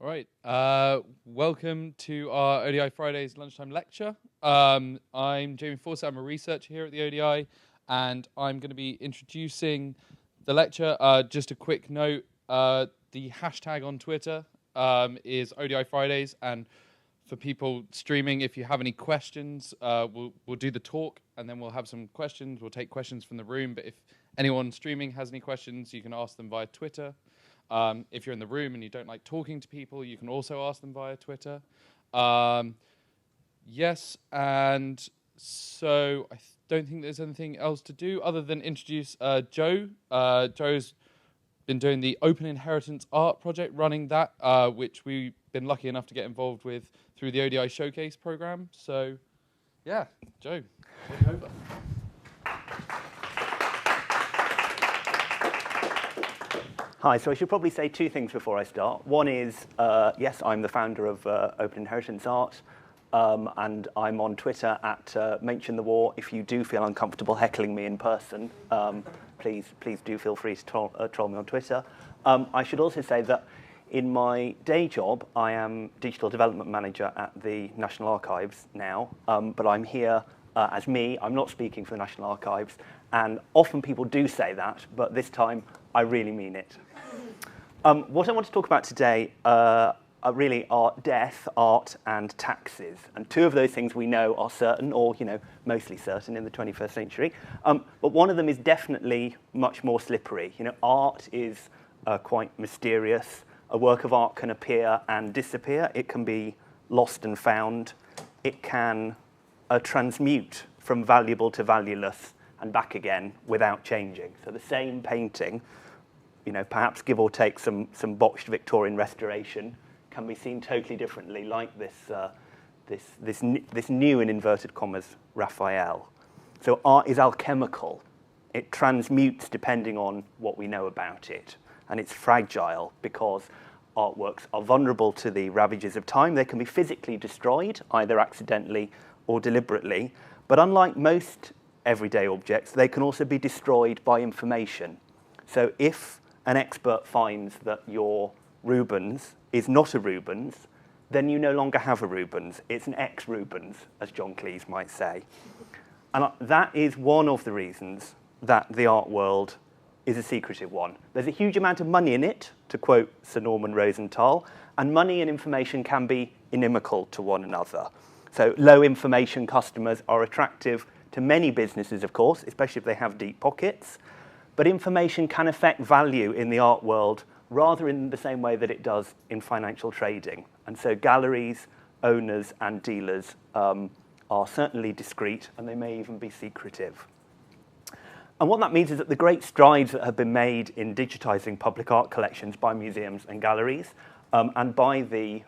All right. Welcome to our ODI Fridays lunchtime lecture. I'm Jamie Fawcett. I'm a researcher here at the ODI, and I'm going to be introducing the lecture. Just a quick note, the hashtag on Twitter is ODI Fridays, and for people streaming, if you have any questions, we'll do the talk, and then we'll have some questions. We'll take questions from the room, but if anyone streaming has any questions, you can ask them via Twitter. If you're in the room and you don't like talking to people, you can also ask them via Twitter. Yes, and so I don't think there's anything else to do other than introduce Joe. Joe's been doing the Open Inheritance Art project, running that, which we've been lucky enough to get involved with through the ODI Showcase program. So, yeah, Joe, take over. Hi, so I should probably say two things before I start. One is, yes, I'm the founder of Open Inheritance Art, and I'm on Twitter at Mention the War. If you do feel uncomfortable heckling me in person, please do feel free to troll me on Twitter. I should also say that in my day job, I am Digital Development Manager at the National Archives now, but I'm here as me. I'm not speaking for the National Archives, and often people do say that, but this time I really mean it. What I want to talk about today really are death, art, and taxes. And two of those things we know are certain, or mostly certain in the 21st century. But one of them is definitely much more slippery. Art is quite mysterious. A work of art can appear and disappear. It can be lost and found. It can transmute from valuable to valueless and back again without changing. So the same painting, perhaps give or take some botched Victorian restoration, can be seen totally differently, like this new, in inverted commas, Raphael. So art is alchemical. It transmutes depending on what we know about it. And it's fragile because artworks are vulnerable to the ravages of time. They can be physically destroyed, either accidentally or deliberately. But unlike most everyday objects, they can also be destroyed by information. So if an expert finds that your Rubens is not a Rubens, then you no longer have a Rubens. It's an ex-Rubens, as John Cleese might say. And that is one of the reasons that the art world is a secretive one. There's a huge amount of money in it, to quote Sir Norman Rosenthal, and money and information can be inimical to one another. So low information customers are attractive to many businesses, of course, especially if they have deep pockets. But information can affect value in the art world rather in the same way that it does in financial trading. And so galleries, owners, and dealers are certainly discreet, and they may even be secretive. And what that means is that the great strides that have been made in digitizing public art collections by museums and galleries, and by the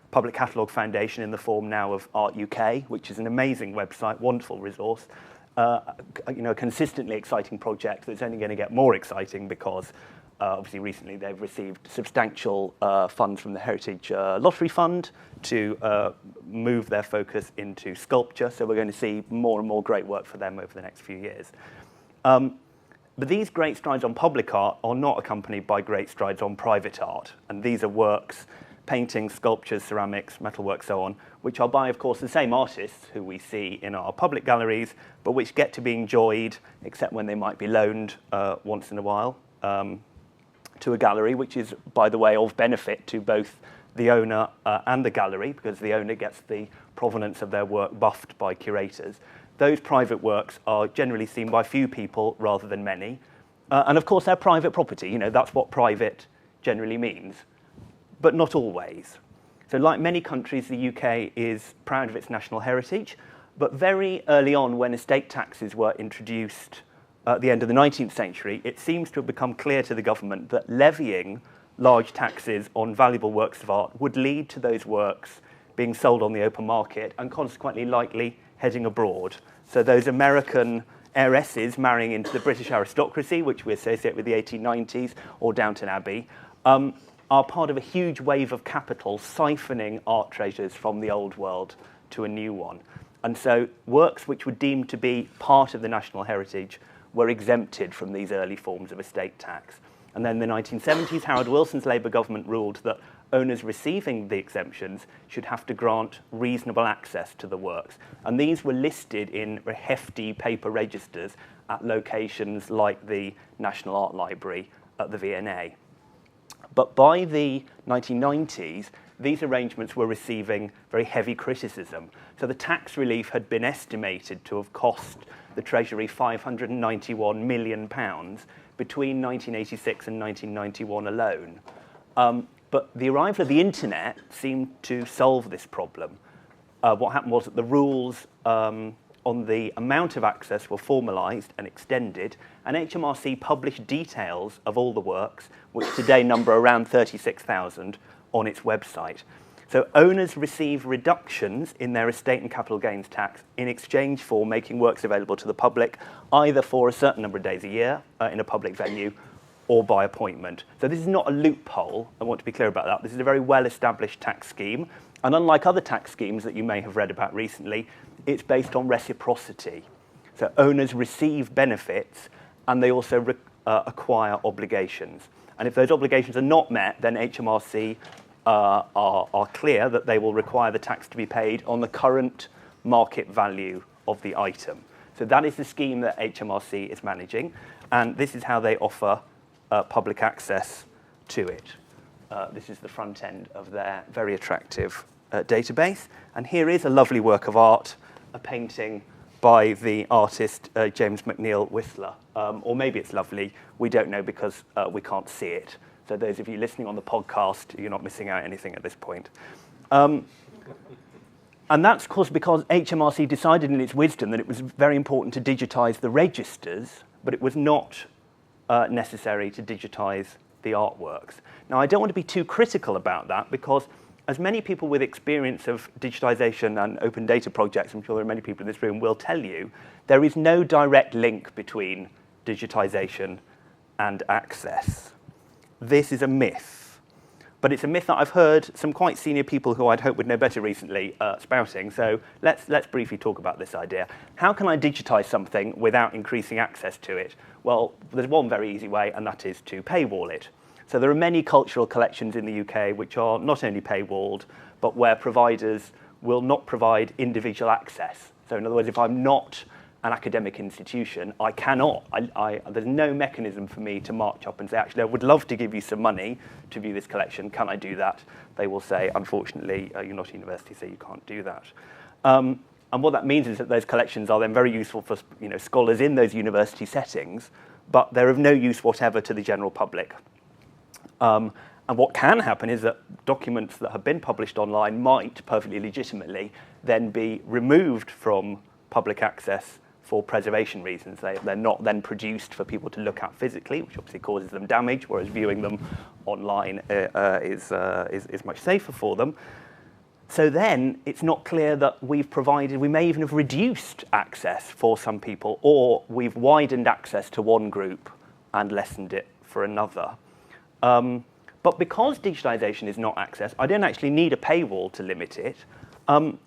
Public Catalogue Foundation in the form now of Art UK, which is an amazing website, wonderful resource, a consistently exciting project that's only going to get more exciting because obviously recently they've received substantial funds from the Heritage Lottery Fund to move their focus into sculpture. So we're going to see more and more great work for them over the next few years. But these great strides on public art are not accompanied by great strides on private art. And these are works, paintings, sculptures, ceramics, metalwork, so on, which are by, of course, the same artists who we see in our public galleries, but which get to be enjoyed, except when they might be loaned once in a while, to a gallery, which is, by the way, of benefit to both the owner and the gallery, because the owner gets the provenance of their work buffed by curators. Those private works are generally seen by few people rather than many. And of course, they're private property. That's what private generally means, but not always. So like many countries, the UK is proud of its national heritage, but very early on when estate taxes were introduced at the end of the 19th century, it seems to have become clear to the government that levying large taxes on valuable works of art would lead to those works being sold on the open market and consequently likely heading abroad. So those American heiresses marrying into the British aristocracy, which we associate with the 1890s, or Downton Abbey, are part of a huge wave of capital siphoning art treasures from the old world to a new one. And so works which were deemed to be part of the national heritage were exempted from these early forms of estate tax. And then in the 1970s, Harold Wilson's Labour government ruled that owners receiving the exemptions should have to grant reasonable access to the works. And these were listed in hefty paper registers at locations like the National Art Library at the V&A. But by the 1990s, these arrangements were receiving very heavy criticism. So the tax relief had been estimated to have cost the Treasury £591 million between 1986 and 1991 alone. But the arrival of the internet seemed to solve this problem. What happened was that the rules on the amount of access were formalised and extended, and HMRC published details of all the works, which today number around 36,000, on its website. So owners receive reductions in their estate and capital gains tax in exchange for making works available to the public, either for a certain number of days a year in a public venue or by appointment. So this is not a loophole, I want to be clear about that. This is a very well-established tax scheme, and unlike other tax schemes that you may have read about recently, it's based on reciprocity. So owners receive benefits and they also acquire obligations. And if those obligations are not met, then HMRC are clear that they will require the tax to be paid on the current market value of the item. So that is the scheme that HMRC is managing, and this is how they offer public access to it. This is the front end of their very attractive database. And here is a lovely work of art, a painting by the artist James McNeill Whistler. Or maybe it's lovely, we don't know because we can't see it. So those of you listening on the podcast, you're not missing out anything at this point. And that's, of course, because HMRC decided in its wisdom that it was very important to digitise the registers, but it was not necessary to digitise the artworks. Now, I don't want to be too critical about that because as many people with experience of digitisation and open data projects, I'm sure there are many people in this room, will tell you, there is no direct link between digitisation and access. This is a myth. But it's a myth that I've heard some quite senior people who I'd hope would know better recently spouting. So let's briefly talk about this idea. How can I digitise something without increasing access to it? Well, there's one very easy way, and that is to paywall it. So there are many cultural collections in the UK which are not only paywalled, but where providers will not provide individual access. So in other words, if I'm not an academic institution, I cannot. There's no mechanism for me to march up and say, actually, I would love to give you some money to view this collection. Can I do that? They will say, unfortunately, you're not a university, so you can't do that. And what that means is that those collections are then very useful for scholars in those university settings, but they're of no use whatever to the general public. And what can happen is that documents that have been published online might, perfectly legitimately, then be removed from public access for preservation reasons. They're not then produced for people to look at physically, which obviously causes them damage, whereas viewing them online is much safer for them. So then it's not clear that we may even have reduced access for some people, or we've widened access to one group and lessened it for another. But because digitization is not access, I don't actually need a paywall to limit it.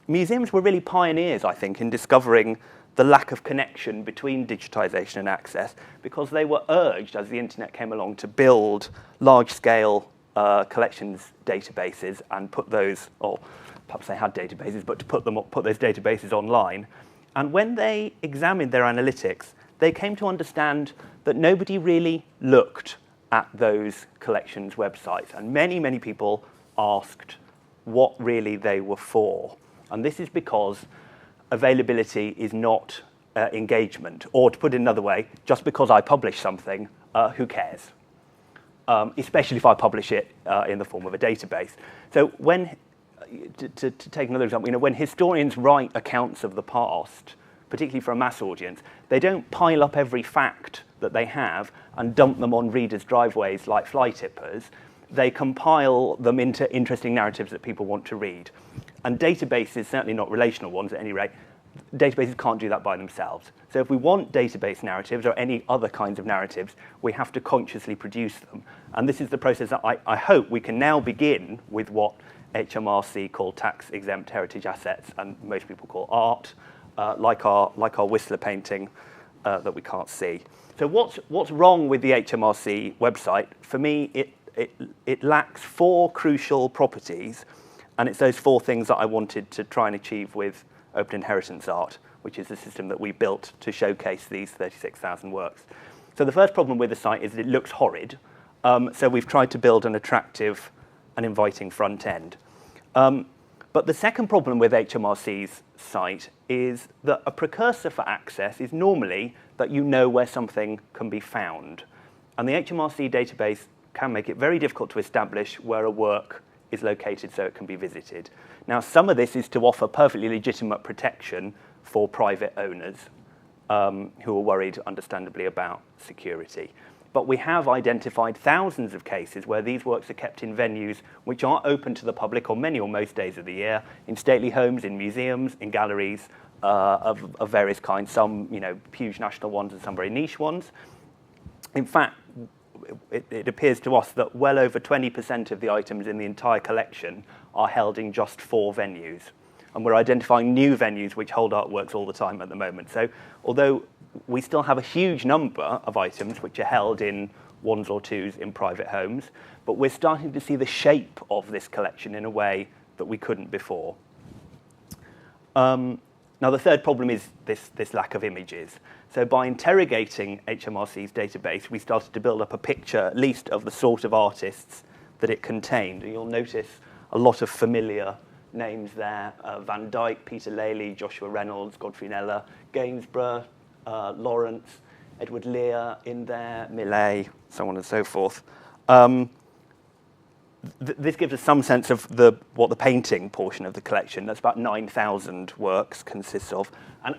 Museums were really pioneers, I think, in discovering the lack of connection between digitization and access, because they were urged, as the internet came along, to build large-scale collections databases and put those, or perhaps they had databases, but to put those databases online. And when they examined their analytics, they came to understand that nobody really looked at those collections websites. And many, many people asked what really they were for. And this is because availability is not engagement. Or to put it another way, just because I publish something, who cares? Especially if I publish it in the form of a database. So to take another example, when historians write accounts of the past, particularly for a mass audience, they don't pile up every fact that they have and dump them on readers' driveways like fly tippers. They compile them into interesting narratives that people want to read. And databases, certainly not relational ones at any rate, databases can't do that by themselves. So if we want database narratives or any other kinds of narratives, we have to consciously produce them. And this is the process that I hope we can now begin with what HMRC call tax-exempt heritage assets, and most people call art, like our Whistler painting that we can't see. So what's wrong with the HMRC website? For me, it lacks 4 crucial properties, and it's those 4 things that I wanted to try and achieve with Open Inheritance Art, which is the system that we built to showcase these 36,000 works. So the first problem with the site is that it looks horrid. So we've tried to build an attractive and inviting front end. But the second problem with HMRC's site is that a precursor for access is normally that you know where something can be found. And the HMRC database can make it very difficult to establish where a work is located so it can be visited. Now, some of this is to offer perfectly legitimate protection for private owners who are worried, understandably, about security. But we have identified thousands of cases where these works are kept in venues which aren't open to the public on many or most days of the year, in stately homes, in museums, in galleries of various kinds, some huge national ones and some very niche ones. In fact, it appears to us that well over 20% of the items in the entire collection are held in just 4 venues. And we're identifying new venues which hold artworks all the time at the moment. So although we still have a huge number of items which are held in 1s or 2s in private homes, but we're starting to see the shape of this collection in a way that we couldn't before. Now, the third problem is this lack of images. So by interrogating HMRC's database, we started to build up a picture, at least, of the sort of artists that it contained. And you'll notice a lot of familiar names there. Van Dyck, Peter Lely, Joshua Reynolds, Godfrey Kneller, Gainsborough, Lawrence, Edward Lear in there, Millet, so on and so forth. This gives us some sense of what the painting portion of the collection, that's about 9,000 works, consists of. And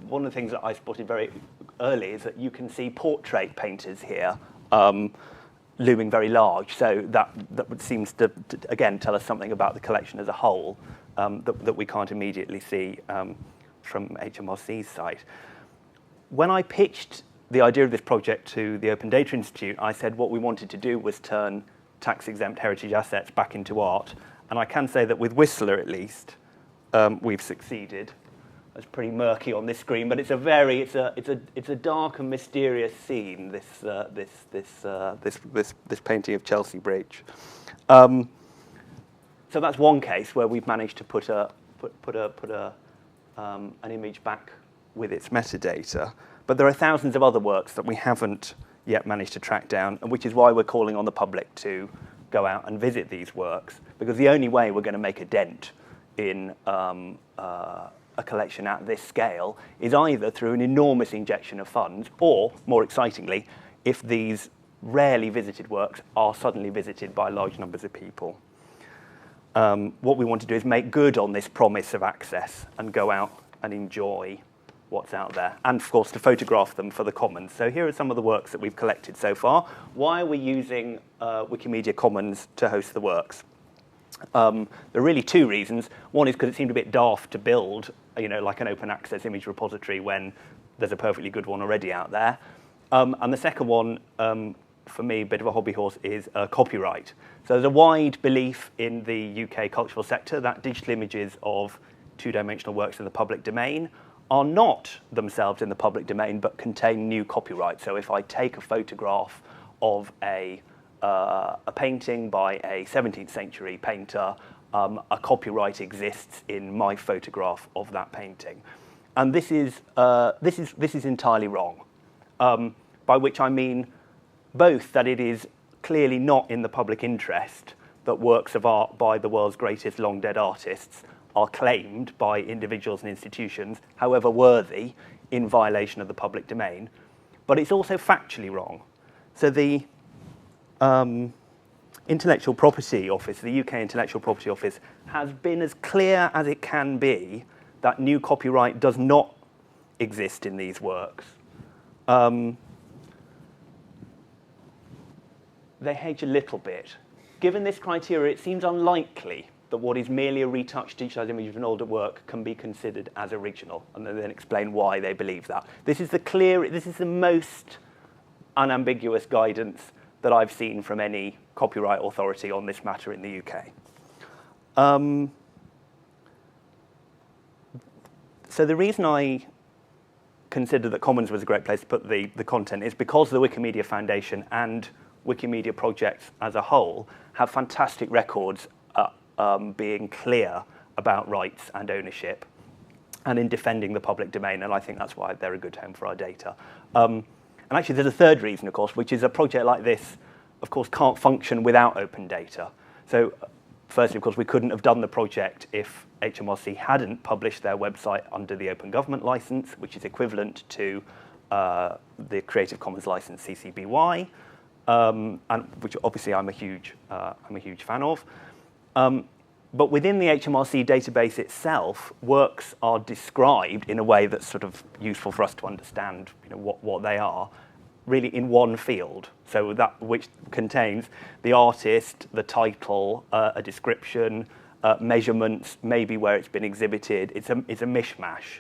one of the things that I spotted very early is that you can see portrait painters here looming very large. So that seems to, again, tell us something about the collection as a whole that we can't immediately see from HMRC's site. When I pitched the idea of this project to the Open Data Institute, I said what we wanted to do was turn tax-exempt heritage assets back into art. And I can say that with Whistler, at least, we've succeeded. It's pretty murky on this screen, but it's a dark and mysterious scene. This painting of Chelsea Bridge. So that's one case where we've managed to put an image back with its metadata. But there are thousands of other works that we haven't yet managed to track down, and which is why we're calling on the public to go out and visit these works, because the only way we're going to make a dent in a collection at this scale is either through an enormous injection of funds, or, more excitingly, if these rarely visited works are suddenly visited by large numbers of people. What we want to do is make good on this promise of access and go out and enjoy what's out there, and of course to photograph them for the Commons. So here are some of the works that we've collected so far. Why are we using Wikimedia Commons to host the works? There are really 2 reasons. One is because it seemed a bit daft to build, like an open access image repository when there's a perfectly good one already out there. And the second one, for me, a bit of a hobby horse, is copyright. So there's a wide belief in the UK cultural sector that digital images of 2-dimensional works in the public domain are not themselves in the public domain, but contain new copyright. So if I take a photograph of a painting by a 17th century painter, a copyright exists in my photograph of that painting. And this is entirely wrong, by which I mean both that it is clearly not in the public interest that works of art by the world's greatest long-dead artists are claimed by individuals and institutions, however worthy, in violation of the public domain. But it's also factually wrong. So the Intellectual Property Office, the UK Intellectual Property Office, has been as clear as it can be that new copyright does not exist in these works. They hedge a little bit. Given this criteria, it seems unlikely that what is merely a retouched digitized image of an older work can be considered as original, and then explain why they believe that. This is the most unambiguous guidance that I've seen from any copyright authority on this matter in the UK. So the reason I considered that Commons was a great place to put the content is because the Wikimedia Foundation and Wikimedia projects as a whole have fantastic records being clear about rights and ownership and in defending the public domain, and I think that's why they're a good home for our data. And actually there's a third reason, of course, which is a project like this, of course, can't function without open data. So firstly, of course, we couldn't have done the project if HMRC hadn't published their website under the Open Government License, which is equivalent to the Creative Commons license CC BY, and which obviously I'm a huge fan of. But within the HMRC database itself, works are described in a way that's sort of useful for us to understand, what they are, really in one field. So that which contains the artist, the title, a description, measurements, maybe where it's been exhibited. It's a mishmash.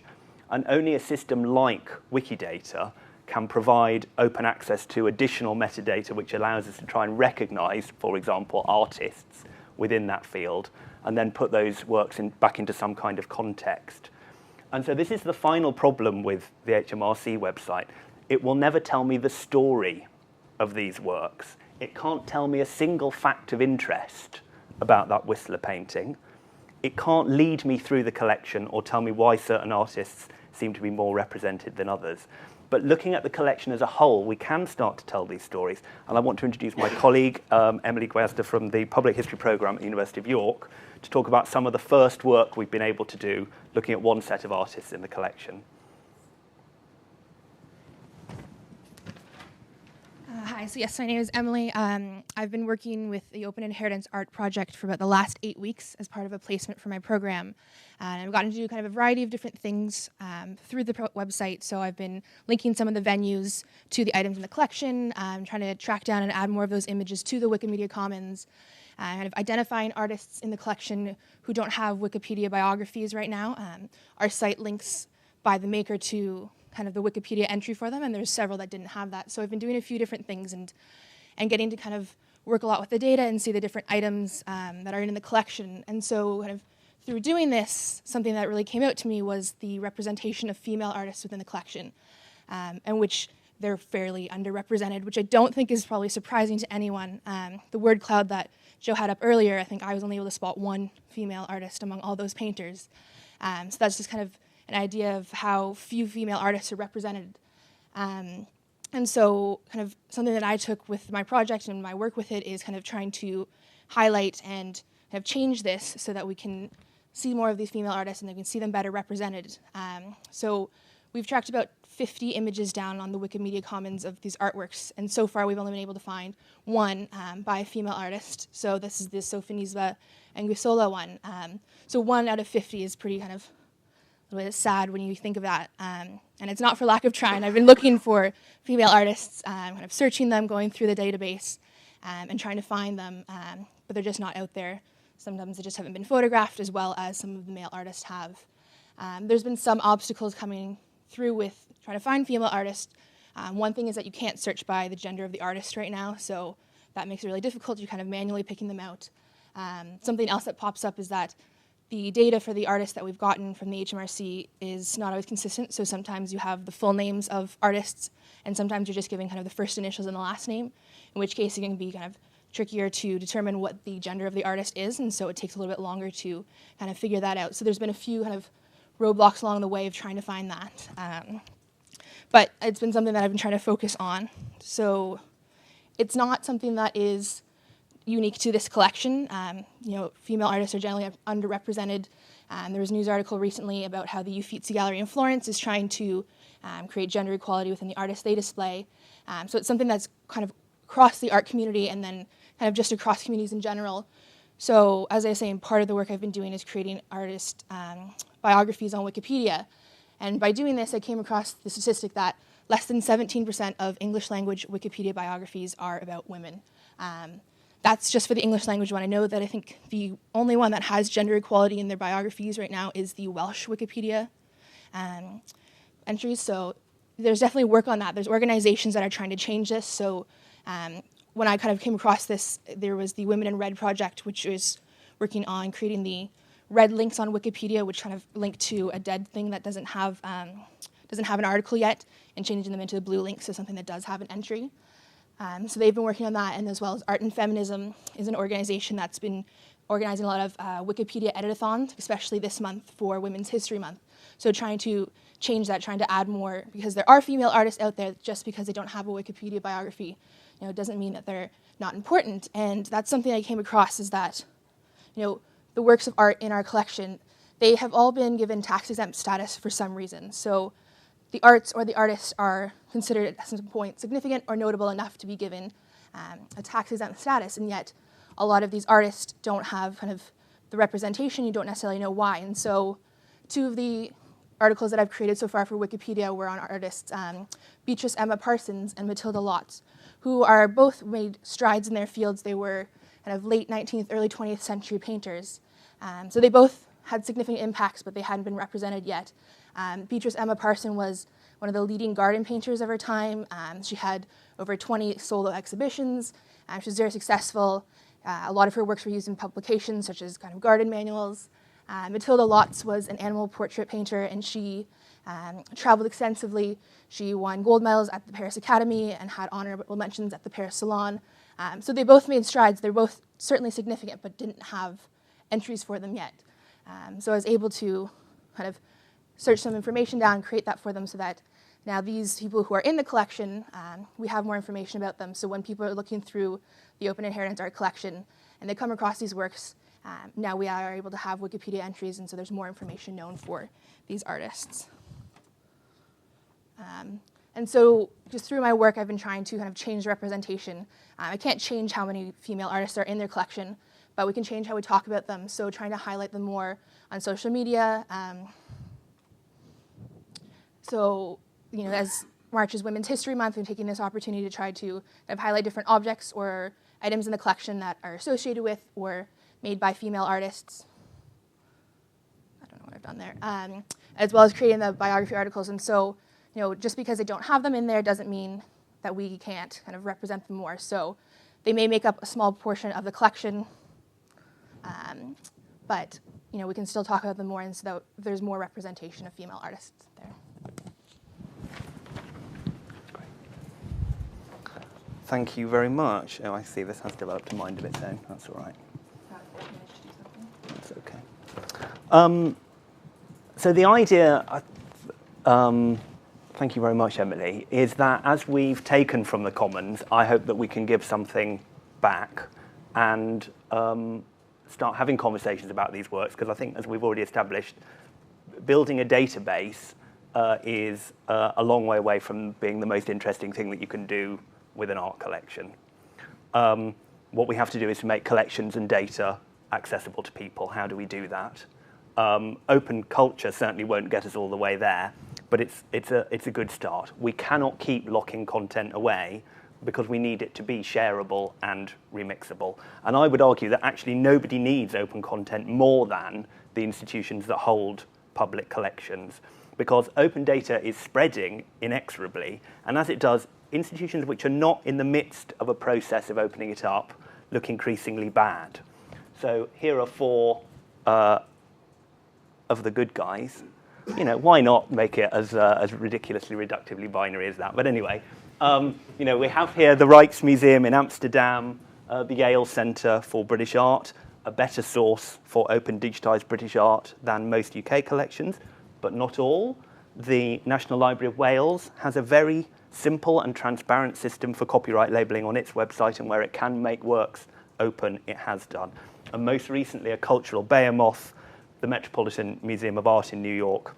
And only a system like Wikidata can provide open access to additional metadata which allows us to try and recognize, for example, artists within that field, and then put those works back into some kind of context. And so this is the final problem with the HMRC website. It will never tell me the story of these works. It can't tell me a single fact of interest about that Whistler painting. It can't lead me through the collection or tell me why certain artists seem to be more represented than others. But looking at the collection as a whole, we can start to tell these stories. And I want to introduce my colleague, Emily Guasda from the Public History Programme at the University of York, to talk about some of the first work we've been able to do looking at one set of artists in the collection. Hi, so yes, my name is Emily. I've been working with the Open Inheritance Art Project for about the last 8 weeks as part of a placement for my program. And I've gotten to do kind of a variety of different things through the website. So I've been linking some of the venues to the items in the collection, trying to track down and add more of those images to the Wikimedia Commons, kind of identifying artists in the collection who don't have Wikipedia biographies right now. Our site links by the maker to kind of the Wikipedia entry for them, and there's several that didn't have that. So I've been doing a few different things and getting to kind of work a lot with the data and see the different items that are in the collection. And so kind of through doing this, something that really came out to me was the representation of female artists within the collection, and which they're fairly underrepresented, which I don't think is probably surprising to anyone. The word cloud that Joe had up earlier, I think I was only able to spot one female artist among all those painters. So that's just kind of an idea of how few female artists are represented. And so kind of something that I took with my project and my work with it is kind of trying to highlight and kind of change this so that we can see more of these female artists and they can see them better represented. So we've tracked about 50 images down on the Wikimedia Commons of these artworks, and so far we've only been able to find one by a female artist. So this is the Sofonisba Anguissola one. So 1 out of 50 is pretty kind of a little bit sad when you think of that. And it's not for lack of trying. I've been looking for female artists, kind of searching them, going through the database, and trying to find them, but they're just not out there. Sometimes they just haven't been photographed as well as some of the male artists have. There's been some obstacles coming through with trying to find female artists. One thing is that you can't search by the gender of the artist right now, so that makes it really difficult. You're kind of manually picking them out. Something else that pops up is that the data for the artists that we've gotten from the HMRC is not always consistent, so sometimes you have the full names of artists, and sometimes you're just giving kind of the first initials and the last name, in which case it can be kind of trickier to determine what the gender of the artist is, and so it takes a little bit longer to kind of figure that out. So there's been a few kind of roadblocks along the way of trying to find that. But it's been something that I've been trying to focus on. So it's not something that is unique to this collection. Female artists are generally underrepresented. There was a news article recently about how the Uffizi Gallery in Florence is trying to create gender equality within the artists they display. So it's something that's kind of across the art community and then kind of just across communities in general. So as I was saying, part of the work I've been doing is creating artist biographies on Wikipedia. And by doing this, I came across the statistic that less than 17% of English language Wikipedia biographies are about women. That's just for the English language one. I know that I think the only one that has gender equality in their biographies right now is the Welsh Wikipedia entries. So there's definitely work on that. There's organizations that are trying to change this. So when I kind of came across this, there was the Women in Red project, which is working on creating the red links on Wikipedia, which kind of link to a dead thing that doesn't doesn't have an article yet and changing them into the blue links to something that does have an entry. So they've been working on that, and as well as Art and Feminism is an organization that's been organizing a lot of Wikipedia editathons, especially this month for Women's History Month. So trying to change that, trying to add more, because there are female artists out there. Just because they don't have a Wikipedia biography, doesn't mean that they're not important. And that's something I came across, is that, the works of art in our collection, they have all been given tax-exempt status for some reason. So the arts or the artists are considered at some point significant or notable enough to be given a tax-exempt status, and yet a lot of these artists don't have kind of the representation. You don't necessarily know why. And so 2 of the articles that I've created so far for Wikipedia were on artists Beatrice Emma Parsons and Matilda Lotz, who are both made strides in their fields. They were kind of late 19th, early 20th century painters. So they both had significant impacts, but they hadn't been represented yet. Beatrice Emma Parsons was one of the leading garden painters of her time. She had over 20 solo exhibitions. She was very successful. A lot of her works were used in publications such as kind of garden manuals. Matilda Lotz was an animal portrait painter, and she traveled extensively. She won gold medals at the Paris Academy and had honorable mentions at the Paris Salon. So they both made strides. They're both certainly significant, but didn't have entries for them yet. So I was able to kind of search some information down, create that for them, so that now these people who are in the collection, we have more information about them. So when people are looking through the Open Inheritance Art Collection and they come across these works, now we are able to have Wikipedia entries, and so there's more information known for these artists. And so just through my work, I've been trying to kind of change representation. I can't change how many female artists are in their collection, but we can change how we talk about them. So trying to highlight them more on social media. So, as March is Women's History Month, I'm taking this opportunity to try to kind of highlight different objects or items in the collection that are associated with or made by female artists. I don't know what I've done there. As well as creating the biography articles. And so, just because they don't have them in there doesn't mean that we can't kind of represent them more. So they may make up a small portion of the collection, but we can still talk about them more, and so that there's more representation of female artists there. Thank you very much. Oh, I see this has developed a mind of its own. That's all right. That's okay. So the idea, thank you very much, Emily, is that as we've taken from the commons, I hope that we can give something back and start having conversations about these works, because I think, as we've already established, building a database is a long way away from being the most interesting thing that you can do with an art collection. What we have to do is to make collections and data accessible to people. How do we do that? Open culture certainly won't get us all the way there, but it's a good start. We cannot keep locking content away because we need it to be shareable and remixable. And I would argue that actually nobody needs open content more than the institutions that hold public collections, because open data is spreading inexorably, and as it does, institutions which are not in the midst of a process of opening it up look increasingly bad. So here are 4 of the good guys. Why not make it as ridiculously reductively binary as that? But anyway, we have here the Rijksmuseum in Amsterdam, the Yale Centre for British Art, a better source for open digitised British art than most UK collections, but not all. The National Library of Wales has a very simple and transparent system for copyright labelling on its website, and where it can make works open, it has done. And most recently, a cultural behemoth, the Metropolitan Museum of Art in New York,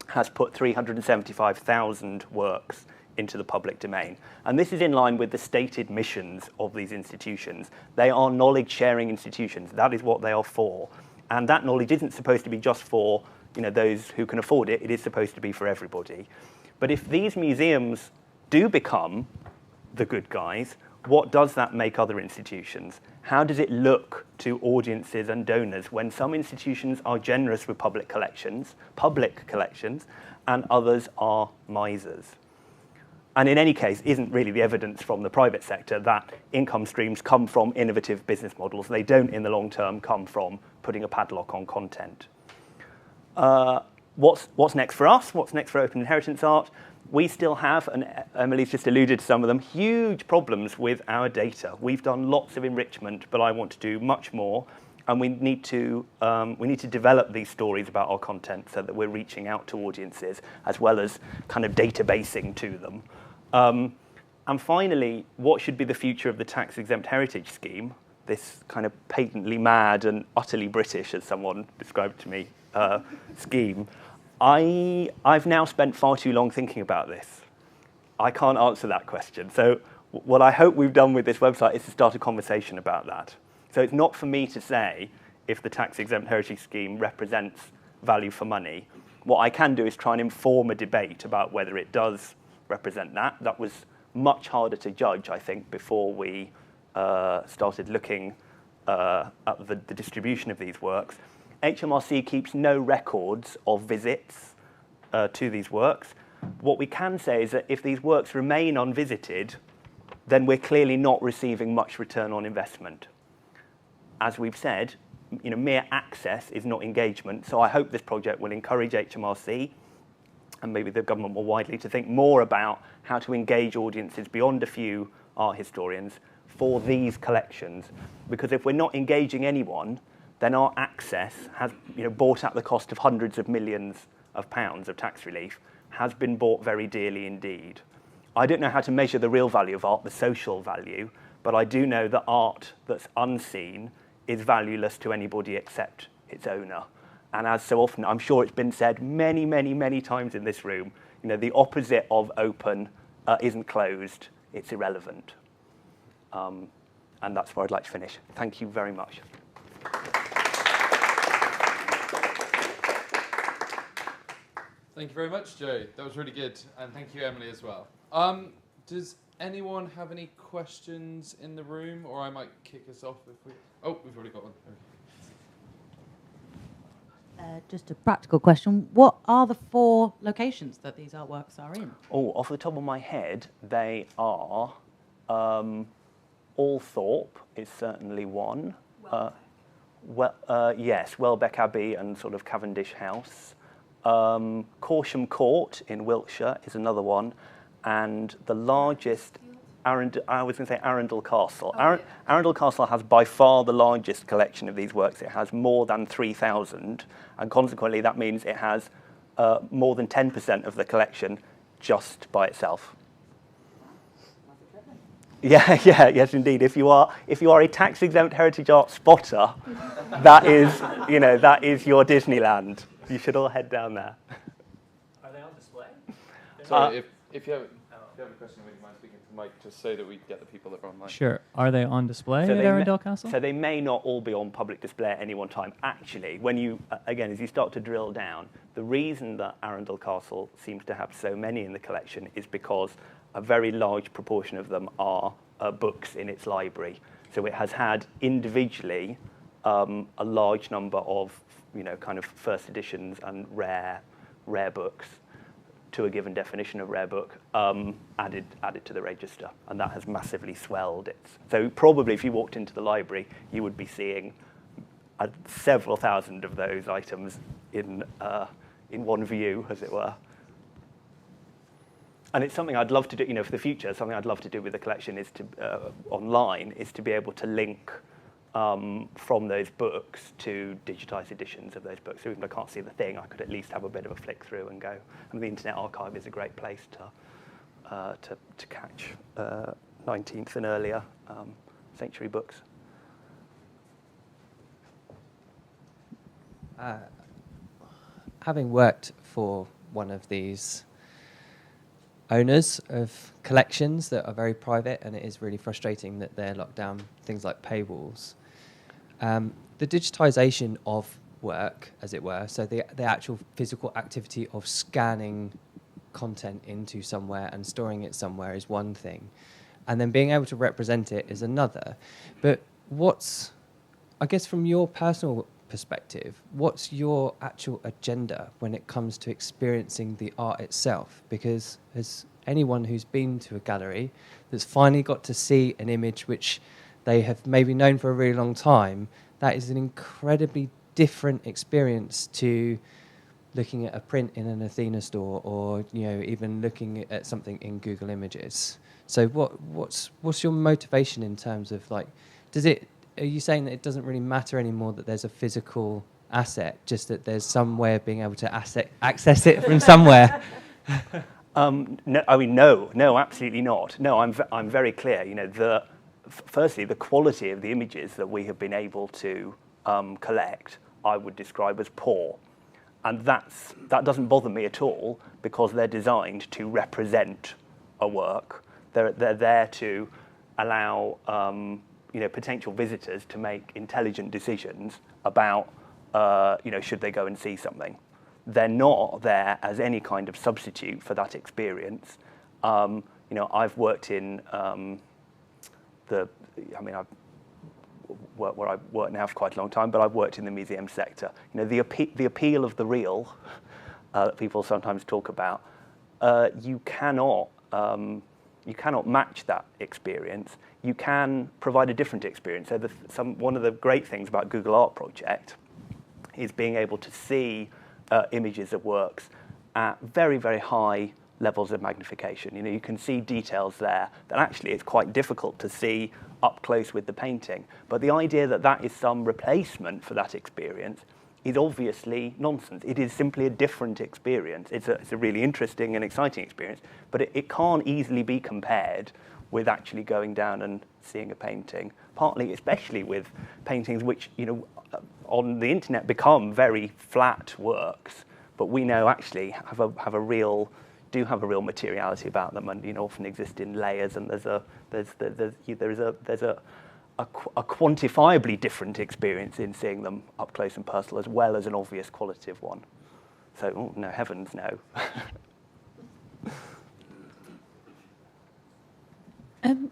has put 375,000 works into the public domain. And this is in line with the stated missions of these institutions. They are knowledge-sharing institutions. That is what they are for. And that knowledge isn't supposed to be just for those who can afford it. It is supposed to be for everybody. But if these museums do become the good guys, what does that make other institutions? How does it look to audiences and donors when some institutions are generous with public collections, and others are misers? And in any case, isn't really the evidence from the private sector that income streams come from innovative business models. They don't, in the long term, come from putting a padlock on content. what's next for us? What's next for Open Inheritance Art? We still have, and Emily's just alluded to some of them, huge problems with our data. We've done lots of enrichment, but I want to do much more. And we need to develop these stories about our content so that we're reaching out to audiences as well as kind of databasing to them. And finally, what should be the future of the tax-exempt heritage scheme? This kind of patently mad and utterly British, as someone described to me, scheme. I've now spent far too long thinking about this. I can't answer that question. So what I hope we've done with this website is to start a conversation about that. So it's not for me to say if the tax-exempt heritage scheme represents value for money. What I can do is try and inform a debate about whether it does represent that. That was much harder to judge, I think, before we started looking at the distribution of these works. HMRC keeps no records of visits to these works. What we can say is that if these works remain unvisited, then we're clearly not receiving much return on investment. As we've said, mere access is not engagement. So I hope this project will encourage HMRC and maybe the government more widely to think more about how to engage audiences beyond a few art historians for these collections. Because if we're not engaging anyone, then our access has, bought at the cost of hundreds of millions of pounds of tax relief, has been bought very dearly indeed. I don't know how to measure the real value of art, the social value, but I do know that art that's unseen is valueless to anybody except its owner. And as so often, I'm sure it's been said many, many, many times in this room, the opposite of open isn't closed, it's irrelevant. And that's where I'd like to finish. Thank you very much. Thank you very much, Joe. That was really good. And thank you, Emily, as well. Does anyone have any questions in the room? Or I might kick us off if we... Oh, we've already got one. Just a practical question. What are the 4 locations that these artworks are in? Oh, off the top of my head, they are Althorpe is certainly one. Yes, Welbeck Abbey and sort of Cavendish House. Corsham Court in Wiltshire is another one. And the largest... I was going to say Arundel Castle. Arundel Castle has by far the largest collection of these works. It has more than 3,000, and consequently that means it has more than 10% of the collection just by itself. Yes, indeed. If you are a tax-exempt heritage art spotter, that is your Disneyland. You should all head down there. Are they on display? Sorry, if you have a question, would you mind speaking to Mike, just so that we get the people that are online? Sure. Are they on display at Arundel Castle? So they may not all be on public display at any one time. Actually, when you, again, as you start to drill down, the reason that Arundel Castle seems to have so many in the collection is because a very large proportion of them are books in its library. So it has had individually a large number of, kind of first editions and rare books to a given definition of rare book added to the register, and that has massively swelled it. So probably if you walked into the library, you would be seeing several thousand of those items in one view, as it were. And it's something I'd love to do, for the future. Something I'd love to do with the collection is to online is to be able to link from those books to digitized editions of those books. So even if I can't see the thing, I could at least have a bit of a flick through and go. And the Internet Archive is a great place to catch 19th and earlier century books. Having worked for one of these owners of collections that are very private, and it is really frustrating that they're locked down, things like paywalls. The digitization of work, as it were, so the actual physical activity of scanning content into somewhere and storing it somewhere is one thing, and then being able to represent it is another. But I guess from your personal perspective, what's your actual agenda when it comes to experiencing the art itself? Because as anyone who's been to a gallery that's finally got to see an image which they have maybe known for a really long time, that is an incredibly different experience to looking at a print in an Athena store, or even looking at something in Google Images. So what's your motivation in terms of like, are you saying that it doesn't really matter anymore that there's a physical asset, just that there's some way of being able to access it from somewhere? No, I mean, no, absolutely not. No, I'm very clear. Firstly, the quality of the images that we have been able to collect, I would describe as poor, and that doesn't bother me at all, because they're designed to represent a work. They're there to allow potential visitors to make intelligent decisions about should they go and see something. They're not there as any kind of substitute for that experience. I've worked in I've worked where I work now for quite a long time, but I've worked in the museum sector. The appeal of the real that people sometimes talk about, you cannot match that experience. You can provide a different experience. So one of the great things about Google Art Project is being able to see images of works at very, very high levels of magnification. You can see details there that actually it's quite difficult to see up close with the painting. But the idea that that is some replacement for that experience is obviously nonsense. It is simply a different experience. It's a really interesting and exciting experience, but it can't easily be compared with actually going down and seeing a painting, partly especially with paintings which, on the internet become very flat works, but we know actually have a real materiality about them, and often exist in layers, and there's a quantifiably different experience in seeing them up close and personal, as well as an obvious qualitative one. So, no, heavens no.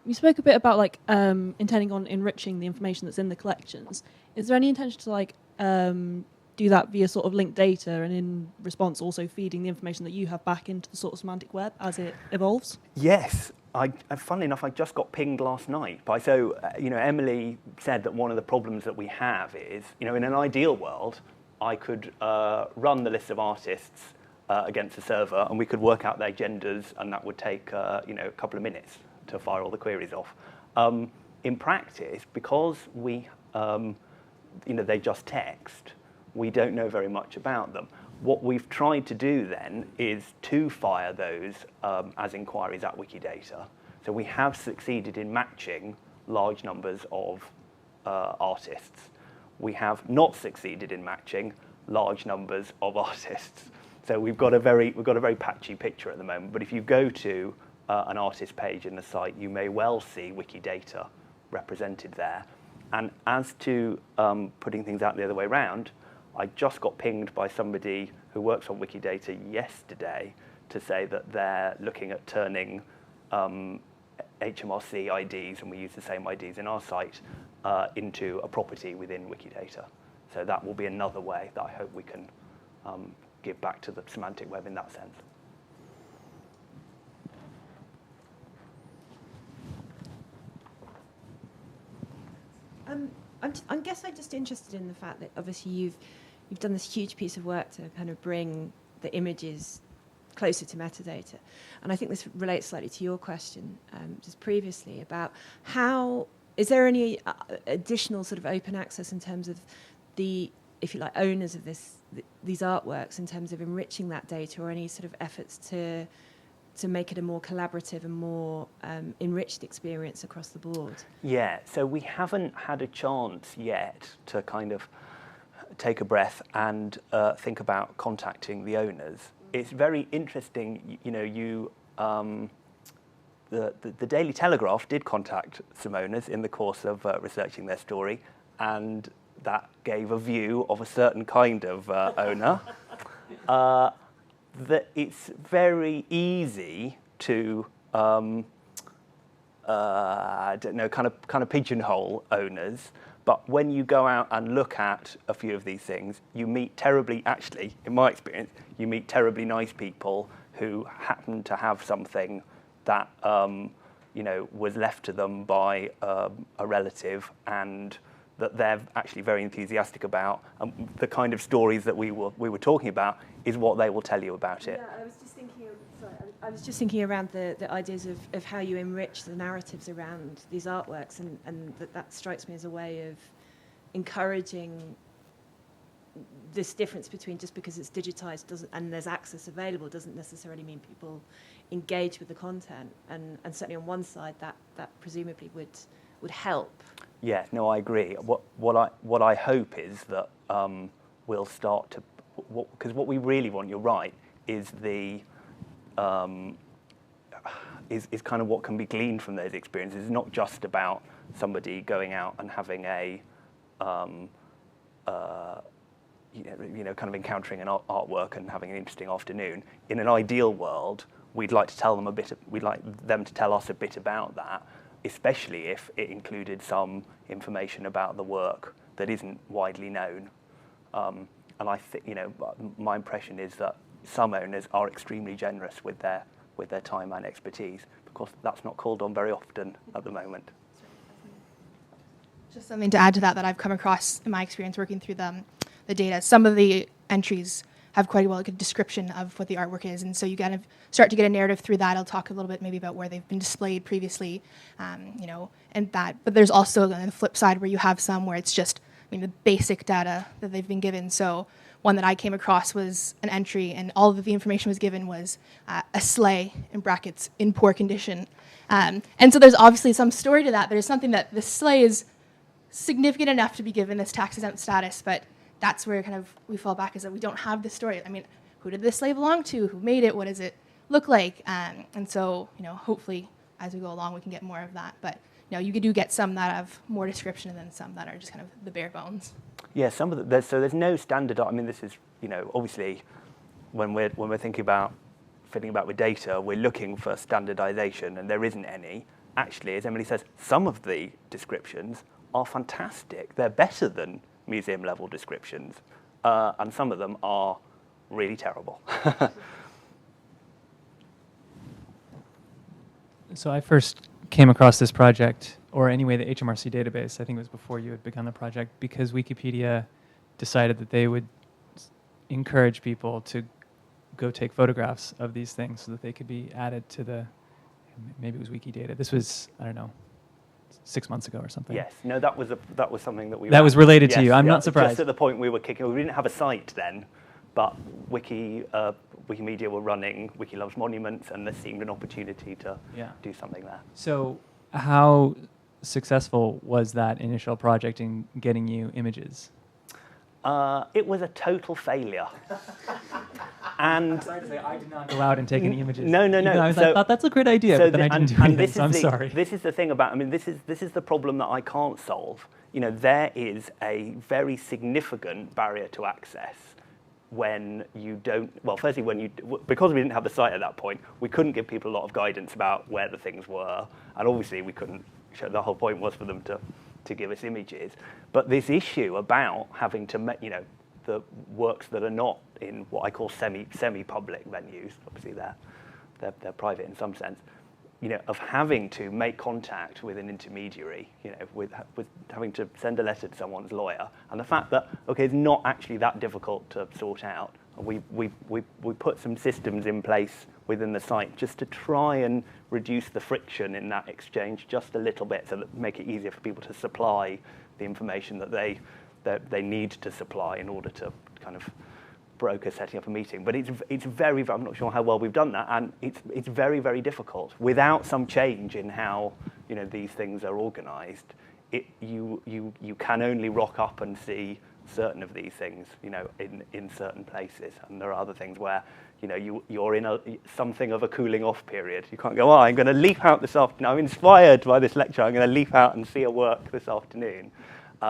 You spoke a bit about intending on enriching the information that's in the collections. Is there any intention to do that via sort of linked data, and in response also feeding the information that you have back into the sort of semantic web as it evolves? Yes. Funnily enough, I just got pinged last night Emily said that one of the problems that we have is, in an ideal world, I could run the list of artists against the server, and we could work out their genders, and that would take a couple of minutes to fire all the queries off. In practice, because we they just text, we don't know very much about them. What we've tried to do then is to fire those as inquiries at Wikidata. So we have succeeded in matching large numbers of artists. We have not succeeded in matching large numbers of artists. So we've got a very patchy picture at the moment. But if you go to an artist page in the site, you may well see Wikidata represented there. And as to putting things out the other way around, I just got pinged by somebody who works on Wikidata yesterday to say that they're looking at turning HMRC IDs, and we use the same IDs in our site, into a property within Wikidata. So that will be another way that I hope we can give back to the semantic web in that sense. I guess I'm just interested in the fact that obviously you've done this huge piece of work to kind of bring the images closer to metadata, and I think this relates slightly to your question just previously about how is there any additional sort of open access in terms of the, if you like, owners of these artworks in terms of enriching that data, or any sort of efforts to make it a more collaborative and more enriched experience across the board? Yeah, so we haven't had a chance yet to kind of take a breath and think about contacting the owners. It's very interesting, the Daily Telegraph did contact some owners in the course of researching their story, and that gave a view of a certain kind of owner. That it's very easy to kind of pigeonhole owners, but when you go out and look at a few of these things, you meet actually, in my experience, you meet terribly nice people who happen to have something that was left to them by a relative, and that they're actually very enthusiastic about. And the kind of stories that we were talking about is what they will tell you about it. Yeah, I was just thinking around the ideas of how you enrich the narratives around these artworks, and that strikes me as a way of encouraging this difference between just because it's digitized and there's access available doesn't necessarily mean people engage with the content, and certainly on one side that presumably would help. Yeah, no, I agree. What I hope is that we'll start to, because what we really want, you're right, is the is kind of what can be gleaned from those experiences. It's not just about somebody going out and having a kind of encountering an artwork and having an interesting afternoon. In an ideal world, we'd like to tell them we'd like them to tell us a bit about that, especially if it included some information about the work that isn't widely known. And I think, my impression is that some owners are extremely generous with their time and expertise, because that's not called on very often at the moment. Just something to add to that I've come across in my experience working through the data. Some of the entries have quite a good description of what the artwork is, and so you kind of start to get a narrative through that. I'll talk a little bit maybe about where they've been displayed previously, and that. But there's also the flip side where you have some where it's just the basic data that they've been given. So one that I came across was an entry, and all of the information was given was a sleigh, in brackets, in poor condition. And so there's obviously some story to that. There's something that the sleigh is significant enough to be given this tax-exempt status, but that's where kind of we fall back, is that we don't have the story. Who did this sleigh belong to? Who made it? What does it look like? And so, hopefully, as we go along, we can get more of that. But, you do get some that have more description, and then some that are just kind of the bare bones. Yeah, some of there's no standard. This is, obviously, when we're thinking about fitting about with data, we're looking for standardization, and there isn't any. Actually, as Emily says, some of the descriptions are fantastic. They're better than museum level descriptions, and some of them are really terrible. So I first came across this project, or anyway the HMRC database, I think it was before you had begun the project, because Wikipedia decided that they would encourage people to go take photographs of these things so that they could be added to the, maybe it was Wikidata. This was, I don't know, 6 months ago or something. Yes, no, that was something that we. That was related to you. I'm not surprised. Just at the point we didn't have a site then, but Wikimedia were running Wiki Loves Monuments, and there seemed an opportunity to do something there. So, how successful was that initial project in getting you images? It was a total failure. And sorry to say, I did not go out and take any images. No. I thought that's a great idea, but then I didn't do anything, so I'm sorry. This is the thing about, this is the problem that I can't solve. There is a very significant barrier to access when you don't, firstly, because we didn't have the site at that point, we couldn't give people a lot of guidance about where the things were, and obviously we couldn't show, the whole point was for them to give us images. But this issue about having to, the works that are not in what I call semi-public venues, obviously they're private in some sense, of having to make contact with an intermediary, with having to send a letter to someone's lawyer, and the fact that it's not actually that difficult to sort out. We put some systems in place within the site just to try and reduce the friction in that exchange just a little bit, so that make it easier for people to supply the information that they need to supply in order to kind of broker setting up a meeting. But it's very, I'm not sure how well we've done that, and it's very, very difficult. Without some change in how these things are organised, you can only rock up and see certain of these things in certain places, and there are other things where you're in something of a cooling off period. You can't go, I'm going to leap out this afternoon, I'm inspired by this lecture, I'm going to leap out and see a work this afternoon.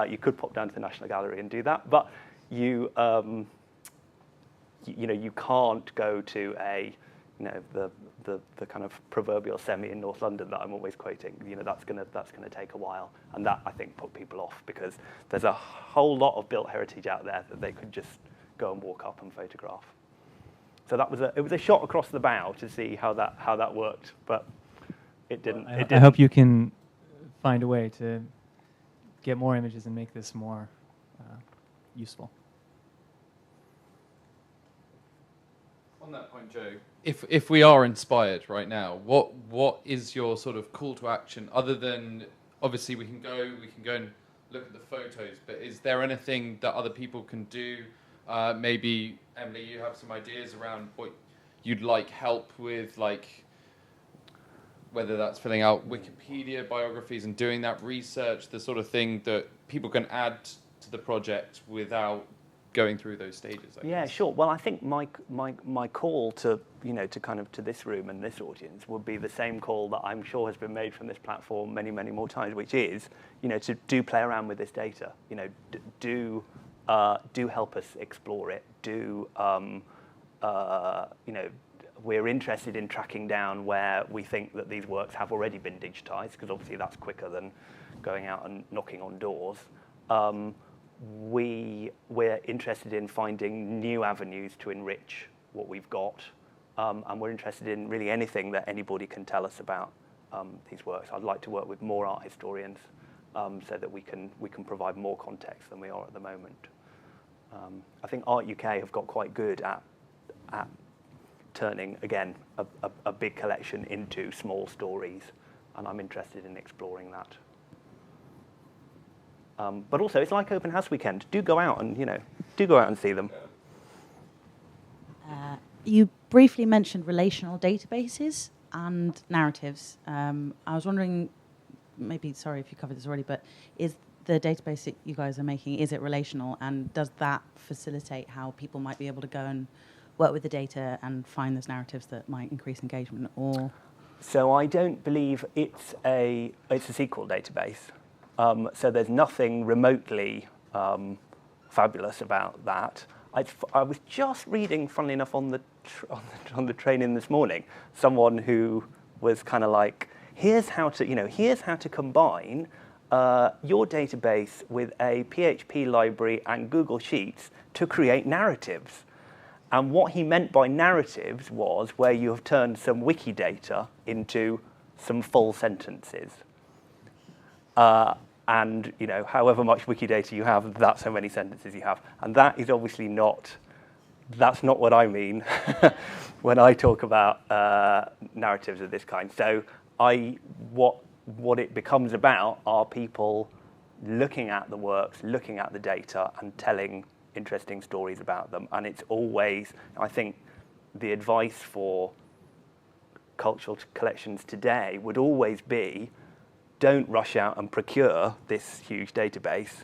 You could pop down to the National Gallery and do that, but you can't go to the kind of proverbial semi in North London that I'm always quoting. That's gonna take a while, and that I think put people off, because there's a whole lot of built heritage out there that they could just go and walk up and photograph. So it was a shot across the bow to see how that worked, but it didn't. I hope you can find a way to get more images and make this more useful. On that point, Joe, if we are inspired right now, what is your sort of call to action other than obviously we can go and look at the photos, but is there anything that other people can do? Maybe Emily, you have some ideas around what you'd like help with, like whether that's filling out Wikipedia biographies and doing that research, the sort of thing that people can add to the project without going through those stages. I Yeah, guess. sure. Well, I think my call to to this room and this audience would be the same call that I'm sure has been made from this platform many more times, which is to do play around with this data. Do help us explore it. We're interested in tracking down where we think that these works have already been digitized, because obviously that's quicker than going out and knocking on doors. We're interested in finding new avenues to enrich what we've got, and we're interested in really anything that anybody can tell us about these works. I'd like to work with more art historians so that we can provide more context than we are at the moment. I think Art UK have got quite good at turning, again, a big collection into small stories, and I'm interested in exploring that. But also, it's like Open House Weekend. Do go out and see them. You briefly mentioned relational databases and narratives. I was wondering, maybe, sorry if you covered this already, but is the database that you guys are making, is it relational, and does that facilitate how people might be able to go and work with the data and find those narratives that might increase engagement? Or So I don't believe it's a SQL database. So there's nothing remotely fabulous about that. I was just reading, funnily enough, on the train in this morning, someone who was kind of like, here's how to combine your database with a PHP library and Google Sheets to create narratives. And what he meant by narratives was where you have turned some Wikidata into some full sentences. And however much Wikidata you have, that's how many sentences you have. And that is obviously that's not what I mean when I talk about narratives of this kind. So what it becomes about are people looking at the works, looking at the data, and telling interesting stories about them. And it's always, I think, the advice for cultural collections today would always be, don't rush out and procure this huge database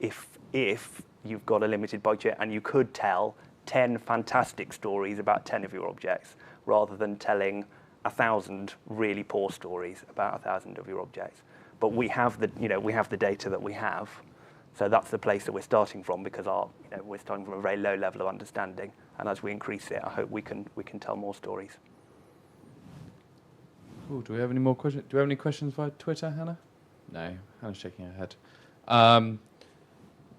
if you've got a limited budget and you could tell 10 fantastic stories about 10 of your objects, rather than telling 1,000 really poor stories about 1,000 of your objects. But we have the data that we have, so that's the place that we're starting from, because we're starting from a very low level of understanding, and as we increase it, I hope we can tell more stories. Cool. Do we have any more questions? Do we have any questions via Twitter, Hannah? No, Hannah's shaking her head.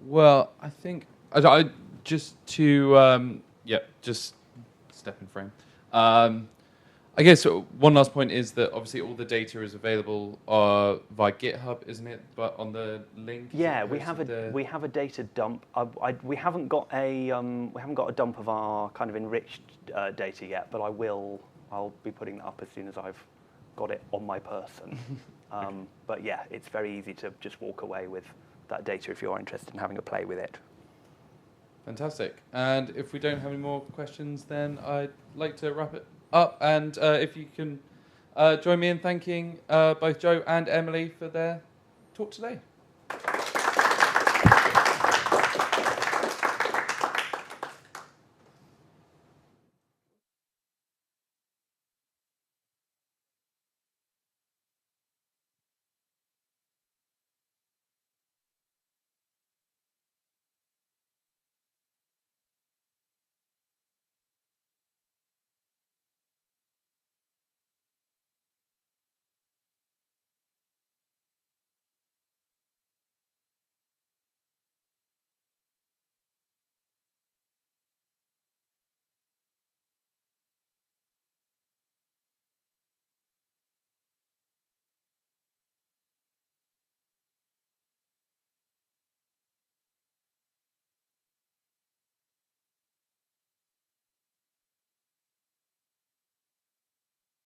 Well, I think I just step in frame. I guess one last point is that obviously all the data is available via GitHub, isn't it? But on the link. Yeah, we have a data dump. We haven't got a dump of our kind of enriched data yet, but I'll be putting that up as soon as I've got it on my person. But yeah, it's very easy to just walk away with that data if you're interested in having a play with it. Fantastic. And if we don't have any more questions, then I'd like to wrap it up. And if you can join me in thanking both Joe and Emily for their talk today.